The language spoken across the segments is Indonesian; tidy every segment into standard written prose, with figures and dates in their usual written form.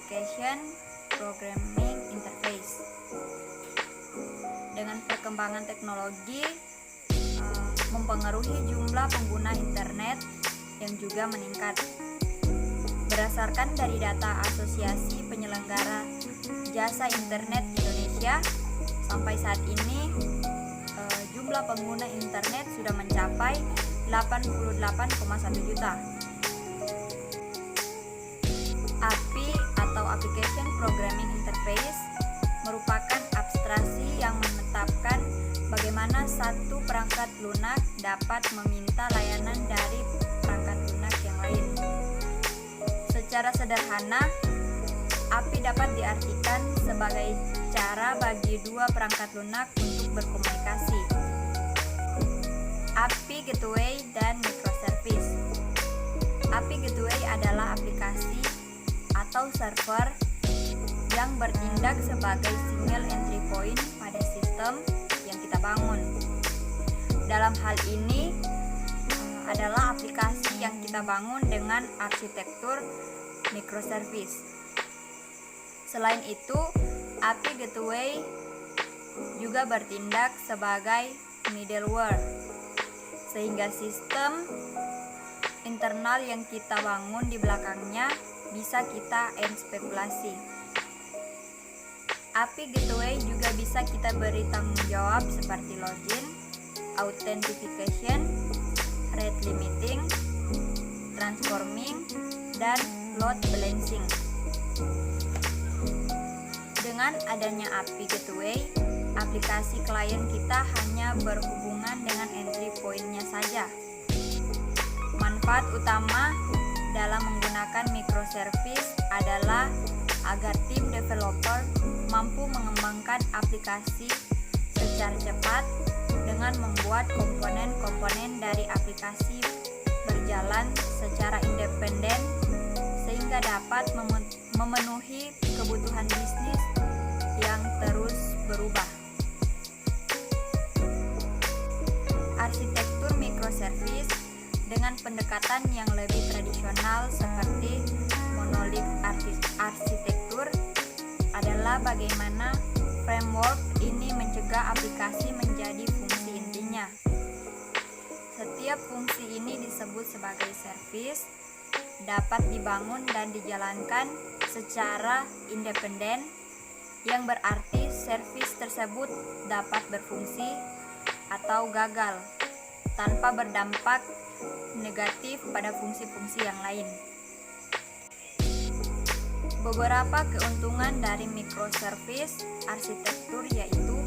Application Programming Interface. Dengan perkembangan teknologi mempengaruhi jumlah pengguna internet yang juga meningkat. Berdasarkan dari data Asosiasi Penyelenggara Jasa Internet Indonesia, sampai saat ini jumlah pengguna internet sudah mencapai 88,1 juta. API atau Application Programming Interface merupakan abstraksi yang menetapkan bagaimana satu perangkat lunak dapat meminta layanan dari perangkat lunak yang lain. Secara sederhana, API dapat diartikan sebagai cara bagi dua perangkat lunak untuk berkomunikasi. API Gateway dan Microservice. API Gateway adalah aplikasi atau server yang bertindak sebagai single entry point pada sistem yang kita bangun. Dalam hal ini adalah aplikasi yang kita bangun dengan arsitektur microservice. Selain itu, API Gateway juga bertindak sebagai middleware, sehingga sistem internal yang kita bangun di belakangnya bisa kita spekulasi. API Gateway juga bisa kita beri tanggung jawab seperti login, authentication, rate limiting, transforming, dan load balancing. Dengan adanya API Gateway, aplikasi klien kita hanya berhubungan dengan entry point-nya saja. Manfaat utama dalam menggunakan microservice adalah agar tim developer mampu mengembangkan aplikasi secara cepat dengan membuat komponen-komponen dari aplikasi berjalan secara independen sehingga dapat memenuhi kebutuhan bisnis yang terus berubah. Arsitektur microservice dengan pendekatan yang lebih tradisional seperti monolit arsitektur adalah bagaimana framework ini mencegah aplikasi menjadi fungsi intinya. Setiap fungsi ini disebut sebagai service, dapat dibangun dan dijalankan secara independen, yang berarti service tersebut dapat berfungsi atau gagal tanpa berdampak negatif pada fungsi-fungsi yang lain. Beberapa keuntungan dari microservice arsitektur yaitu: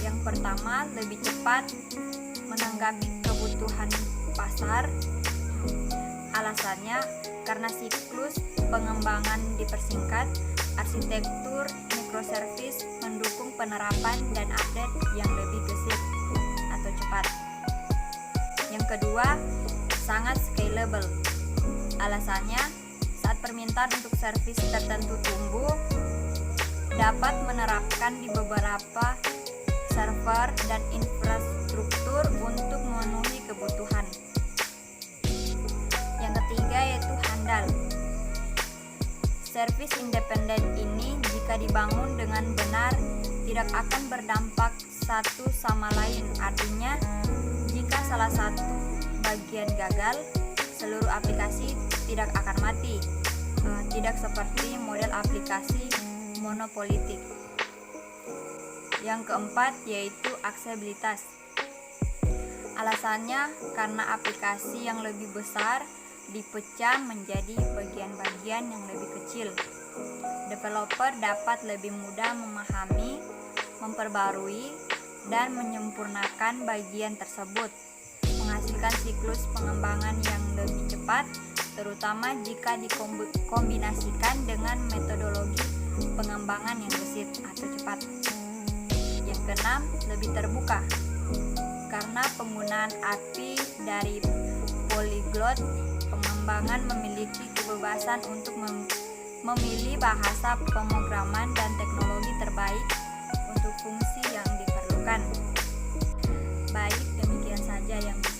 yang pertama, lebih cepat menanggapi kebutuhan pasar. Alasannya karena siklus pengembangan dipersingkat, arsitektur microservice mendukung penerapan dan update yang lebih gesit atau cepat. Yang kedua, sangat scalable. Alasannya, saat permintaan untuk servis tertentu tumbuh, dapat menerapkan di beberapa server dan infrastruktur untuk memenuhi kebutuhan. Yang ketiga yaitu handal. Servis independen ini jika dibangun dengan benar tidak akan berdampak satu sama lain. Artinya, jika salah satu bagian gagal, seluruh aplikasi tidak akan mati. Tidak seperti model aplikasi monopolitik. Yang keempat yaitu aksesibilitas. Alasannya karena aplikasi yang lebih besar dipecah menjadi bagian-bagian yang lebih kecil. Developer dapat lebih mudah memahami, memperbarui, dan menyempurnakan bagian tersebut, menghasilkan siklus pengembangan yang lebih cepat, terutama jika dikombinasikan dengan metodologi pengembangan yang gesit atau cepat. Yang keenam, lebih terbuka. Karena penggunaan API dari polyglot, pengembangan memiliki kebebasan untuk memilih bahasa pemrograman dan teknologi terbaik untuk fungsi yang diperlukan. Baik, demikian saja yang bisa